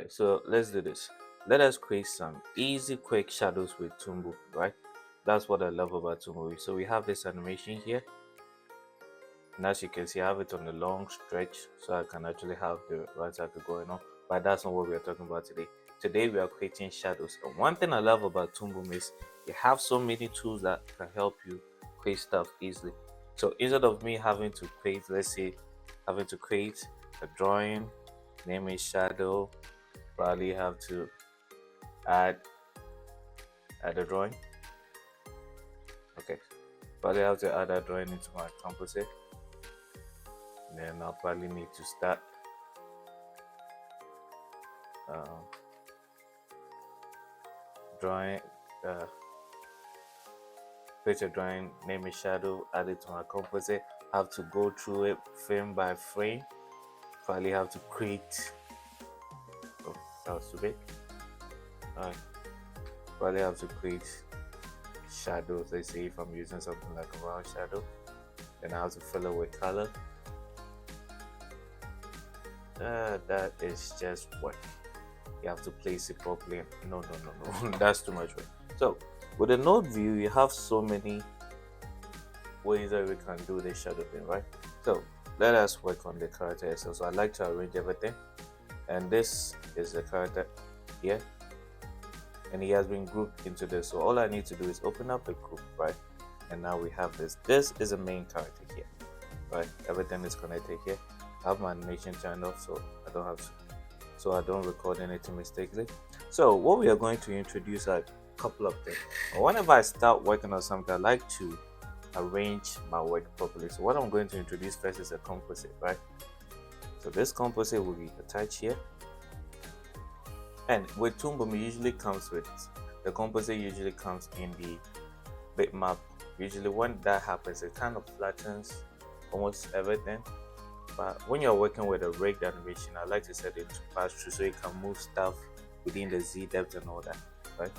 Right, so let's do this. Let us create some easy quick shadows with Toon Boom, right? That's what I love about Toon Boom. So we have this animation here, and as you can see, I have it on a long stretch, so I can actually have the right cycle going on. But that's not what we are talking about today. Today we are creating shadows. And one thing I love about Toon Boom is you have so many tools that can help you create stuff easily. So instead of me having to create, let's say, having to create a drawing, name it shadow, probably have to add a drawing. Okay, probably have to add a drawing into my composite. Then I'll probably need to start drawing, create a drawing, name it shadow, add it to my composite. Have to go through it frame by frame. Probably have to create. Oh, that was too big. Alright, probably have to create shadows. Let's say if I'm using something like a round shadow, then I have to fill it with color. That is just work. You have to place it properly. No, that's too much work. So with the node view, you have so many ways that we can do this shadow thing, right? So let us work on the character itself. So I like to arrange everything, and this is the character here, and he has been grouped into this. So all I need to do is open up a group, right? And now we have this. This is a main character here, right? Everything is connected here. I have my animation turned off, so I don't record anything mistakenly. So what we are going to introduce are a couple of things. Whenever I start working on something, I like to arrange my work properly. So what I'm going to introduce first is a composite, right? So this composite will be attached here, and with Toon Boom usually comes with the composite usually comes in the bitmap. Usually when that happens, it kind of flattens almost everything. But when you're working with a rigged animation, I like to set it to pass through so you can move stuff within the Z depth and all that, right?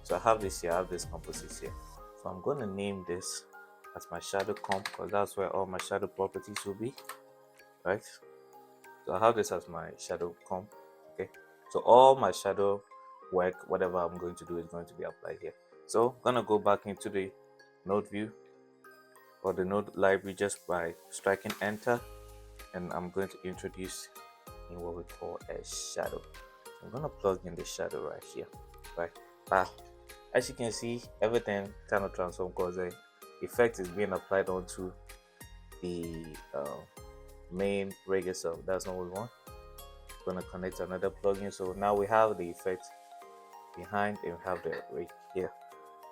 So I have this here, I have this composite here. So I'm going to name this as my shadow comp, because that's where all my shadow properties will be, right? So I have this as my shadow comp. Okay, so all my shadow work, whatever I'm going to do, is going to be applied here. So I'm gonna go back into the node view or the node library just by striking enter, and I'm going to introduce in what we call a shadow. So I'm gonna plug in the shadow right here, right? As you can see, everything kind of transformed because the effect is being applied onto the main rig itself. That's not what we want. We're gonna connect another plugin, so now we have the effect behind and we have the rig here,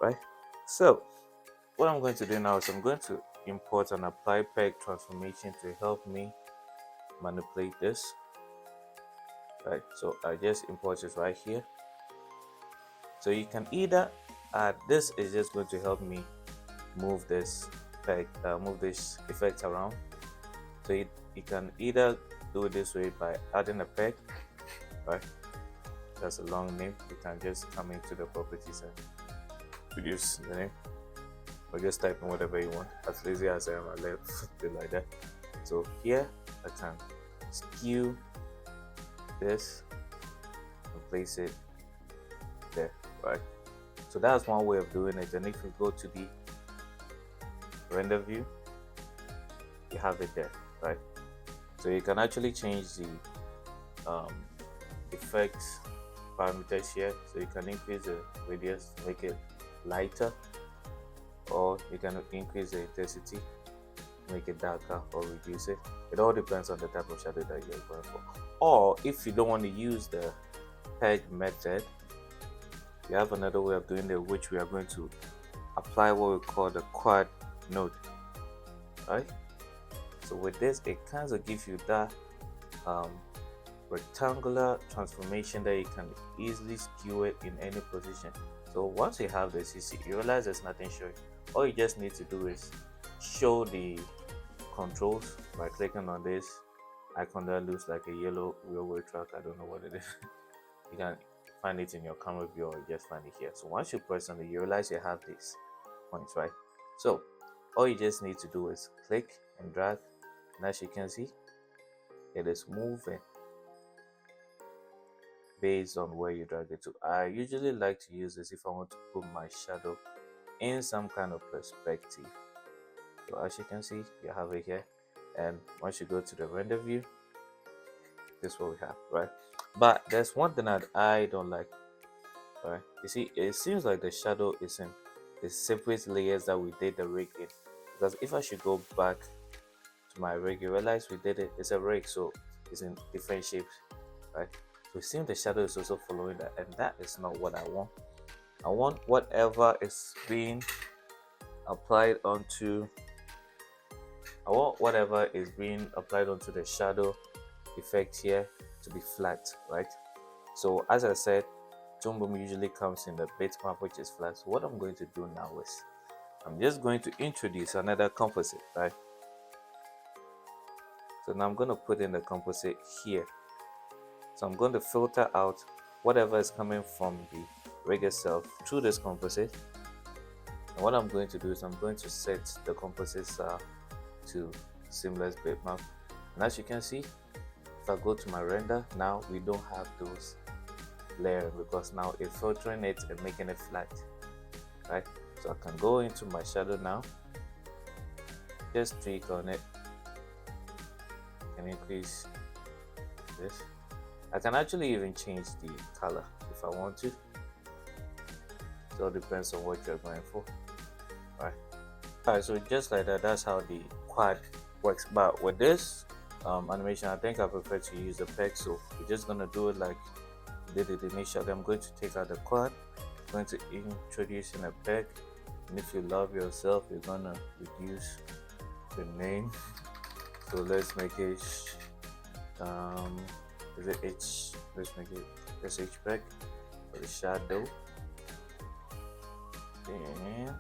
right? So what I'm going to do now is I'm going to import an apply peg transformation to help me manipulate this, right? So I just import this right here. So you can either this is just going to help me move this peg, move this effect around. So you can either do it this way by adding a peg, right? That's a long name. You can just come into the properties and produce the name, or just type in whatever you want. As lazy as I am, I left it like that. So here I can skew this and place it there, right? So that's one way of doing it. And if you go to the render view, you have it there, right? So you can actually change the effect parameters here. So you can increase the radius, make it lighter, or you can increase the intensity, make it darker, or reduce it. It all depends on the type of shadow that you're going for. Or if you don't want to use the peg method, you have another way of doing it, which we are going to apply what we call the quad node, right? So with this, it kind of gives you that rectangular transformation that you can easily skew it in any position. So once you have this, you realize there's nothing showing. All you just need to do is show the controls by clicking on this icon that looks like a yellow railway track. I don't know what it is. You can find it in your camera view, or you just find it here. So once you press on it, you realize you have these points, right? So all you just need to do is click and drag, and as you can see, it is moving based on where you drag it to. I usually like to use this if I want to put my shadow in some kind of perspective. So as you can see, you have it here, and once you go to the render view, this is what we have, right? But there's one thing that I don't like, right? You see, it seems like the shadow is in the separate layers that we did the rig in, because if I should go back to my rig, you realize we did it's a rig, so it's in different shapes, right? So it seems the shadow is also following that, and that is not what I want. I want whatever is being applied onto the shadow effect here to be flat, right? So as I said, Toon Boom usually comes in the bitmap, which is flat. So what I'm going to do now is I'm just going to introduce another composite, right? So now I'm going to put in the composite here. So I'm going to filter out whatever is coming from the rig itself through this composite. And what I'm going to do is I'm going to set the composites to seamless bitmap. And as you can see, if I go to my render, now we don't have those layering because now it's filtering it and making it flat, right? So I can go into my shadow now, just tweak on it and increase this. I can actually even change the color if I want to. So it depends on what you're going for, right? Alright, so just like that, that's how the quad works. But with this animation, I think I prefer to use the peg. So we're just gonna do it like we did it initially. I'm going to take out the quad, I'm going to introduce in a peg, and if you love yourself, you're gonna reduce the name. So let's make it is it H? Let's make it SH peg for the shadow. And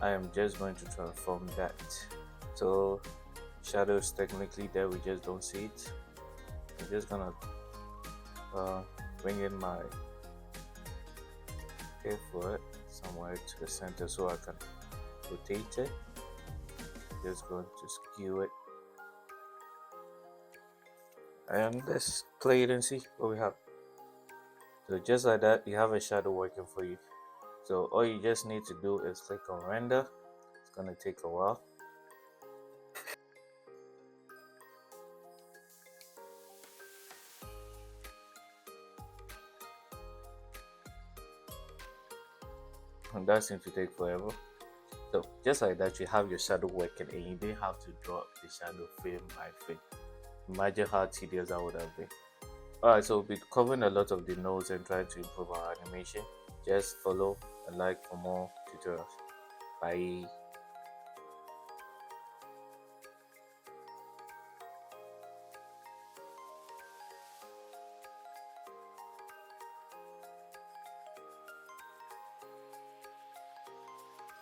I am just going to transform that. So shadow is technically there, we just don't see it. I'm just gonna bring in my hair for it somewhere to the center so I can rotate it. Just going to skew it, and let's play it and see what we have. So just like that, you have a shadow working for you. So all you just need to do is click on render. It's gonna take a while. And that seems to take forever. So just like that, you have your shadow working and you didn't have to draw the shadow frame by frame. Imagine how tedious that would have been. Alright, so we'll be covering a lot of the nodes and trying to improve our animation. Just follow and like for more tutorials. Bye.